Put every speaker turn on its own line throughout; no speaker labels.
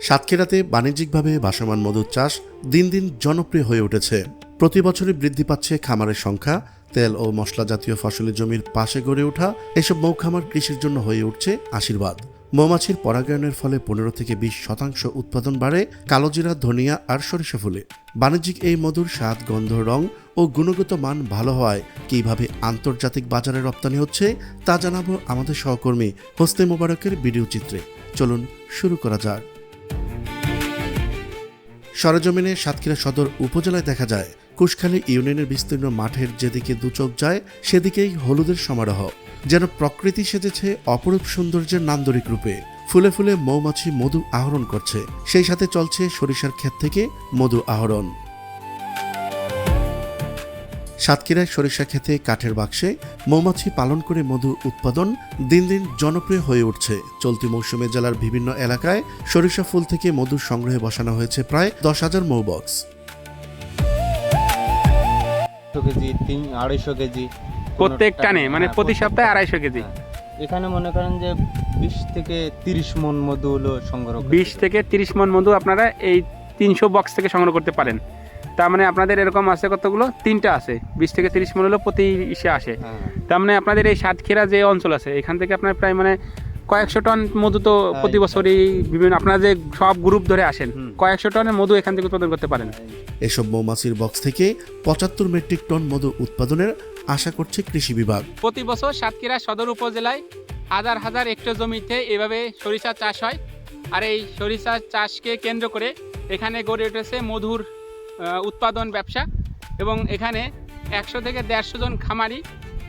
সাতক্ষীরাতে বাণিজ্যিকভাবে ভাসমান মধুর চাষ দিন দিন জনপ্রিয় হয়ে উঠেছে। প্রতি বছরই বৃদ্ধি পাচ্ছে খামারের সংখ্যা। তেল ও মশলা জাতীয় ফসলি জমির পাশে গড়ে ওঠা এসব মৌখামার কৃষির জন্য হয়ে উঠছে আশীর্বাদ। মৌমাছির পরাগায়নের ফলে 15 থেকে 20% উৎপাদন বাড়ে কালোজিরা, ধনিয়া আর সরিষা ফুলে। বাণিজ্যিক এই মধুর স্বাদ, গন্ধ, রং ও গুণগত মান ভালো হওয়ায় কিভাবে আন্তর্জাতিক বাজারে রপ্তানি হচ্ছে তা জানাবো আমাদের সহকর্মী হোসনে মোবারকের ভিডিও চিত্রে। চলুন শুরু করা যাক। সরেজমিনে সাতক্ষীরা সদর উপজেলায় দেখা যায় কুশখালী ইউনিয়নের বিস্তীর্ণ মাঠের যেদিকে দুচোখ যায় সেদিকেই হলুদের সমারোহ। যেন প্রকৃতি সেজেছে অপরূপ সৌন্দর্যের নান্দনিক রূপে। ফুলে ফুলে মৌমাছি মধু আহরণ করছে, সেই সাথে চলছে সরিষার ক্ষেত থেকে মধু আহরণ। সাতক্ষীরায় সরিষা ক্ষেতে কাঠের বাক্সে মৌমাছি পালন করে মধু উৎপাদন দিন দিন জনপ্রিয় হয়ে উঠছে। চলতি মৌসুমে জেলার বিভিন্ন এলাকায় সরিষা ফুল থেকে মধু সংগ্রহে বসানো হয়েছে প্রায় 10,000 মৌ বক্স।
কেজি 250 কেজি
প্রত্যেক টানে, মানে প্রতি সপ্তাহে 250 কেজি।
এখানে মনে করেন যে 20 থেকে 30 মণ মধু হলো সংগ্রহ।
20 থেকে 30 মণ মধু আপনারা এই 300 বক্স থেকে সংগ্রহ করতে পারেন। তার মানে আপনাদের এরকম আছে কতগুলো? 3টা আছে। 20 থেকে 30 মণ হলো প্রতি ইসে আসে। তার মানে আপনাদের এই সাতক্ষীরা যে অঞ্চল আছে এখান থেকে আপনার প্রায় মানে কয়েকশো টন মধু তো প্রতি বছরই বিভিন্ন আপনারা যে সব গ্রুপ ধরে আসেন কয়েকশো টনের মধু এখান থেকে উৎপাদন করতে পারেন।
এসব মৌমাছির বক্স থেকে 75 মেট্রিক টন মধু উৎপাদনের আশা করছে কৃষি বিভাগ।
প্রতি বছর সাতক্ষীরা সদর উপজেলায় হাজার হাজার হেক্টর জমিতে এভাবে সরিষা চাষ হয়। আর এই সরিষা চাষকে কেন্দ্র করে এখানে গড়ে উঠেছে মধুর উৎপাদন ব্যবসা। এবং এখানে 100 থেকে 150 জন খামারি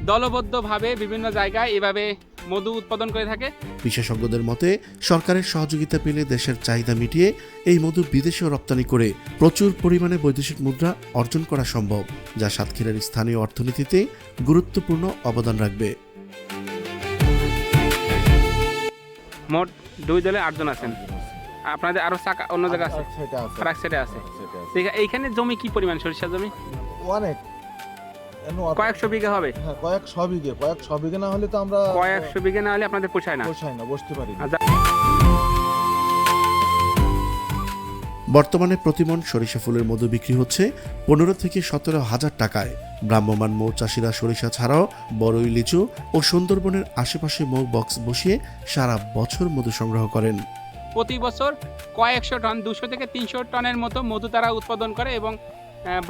দলবদ্ধভাবে বিভিন্ন জায়গায় এভাবে মধু উৎপাদন করে থাকে।
বিশেষজ্ঞদের মতে সরকারের সহযোগিতা পেলে দেশের চাহিদা মিটিয়ে এই মধু বিদেশেও রপ্তানি করে প্রচুর পরিমাণে বৈদেশিক মুদ্রা অর্জন করা সম্ভব, যা সাতক্ষীরার স্থানীয় অর্থনীতিতে গুরুত্বপূর্ণ অবদান রাখবে।
মোট 2 দলে 8 জন আছেন। আপনাদের আরো চাকা অন্য জায়গা আছে, আর এক সাইডে আছে। এইখানে জমি কি পরিমাণ? সরিষা জমি
অনেক,
কয়েকশো বিঘা হবে।
কয়েকশো বিঘা না হলে তো আমরা
কয়েকশো বিঘা না হলে আপনাদের পোষায় না,
বসতে পারি না।
বর্তমানে প্রতিমণ সরিষা ফুলের মধু বিক্রি হচ্ছে 15 থেকে 17,000 টাকায়। ভ্রাম্যমাণ মৌ চাষিরা সরিষা ছাড়াও বড়ই, লিচু ও সুন্দরবনের আশেপাশে মৌ বক্স বসিয়ে সারা বছর মধু সংগ্রহ করেন।
প্রতি বছর কয়েকশো টন, 200 থেকে 300 টনের মতো মধু তারা উৎপাদন করে এবং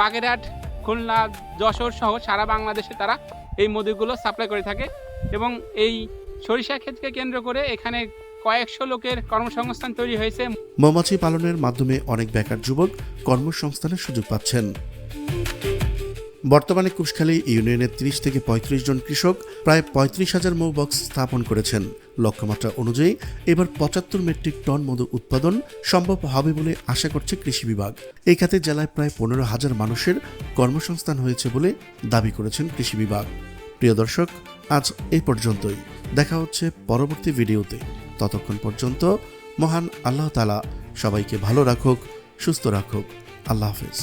বাগেরহাট, খুলনা, যশোর সহ সারা বাংলাদেশে তারা এই মধুগুলো সাপ্লাই করে থাকে। এবং এই সরিষা ক্ষেতকে কেন্দ্র করে এখানে কয়েকশো লোকের কর্মসংস্থান তৈরি হয়েছে।
মৌমাছি পালনের মাধ্যমে অনেক বেকার যুবক কর্মসংস্থানের সুযোগ পাচ্ছেন। বর্তমানে কুশখালী ইউনিয়নের 30 থেকে 35 জন কৃষক প্রায় 35,000 মৌ বক্স স্থাপন করেছেন। লক্ষ্যমাত্রা অনুযায়ী এবার 75 মেট্রিক টন মধু উৎপাদন সম্ভব হবে বলে আশা করছে কৃষি বিভাগ। এই খাতে জেলায় প্রায় 15,000 মানুষের কর্মসংস্থান হয়েছে বলে দাবি করেছেন কৃষি বিভাগ। প্রিয় দর্শক, আজ এই পর্যন্তই। দেখা হচ্ছে পরবর্তী ভিডিওতে। ততক্ষণ পর্যন্ত মহান আল্লাহ তাআলা সবাইকে ভালো রাখুক, সুস্থ রাখুক। আল্লাহ হাফেজ।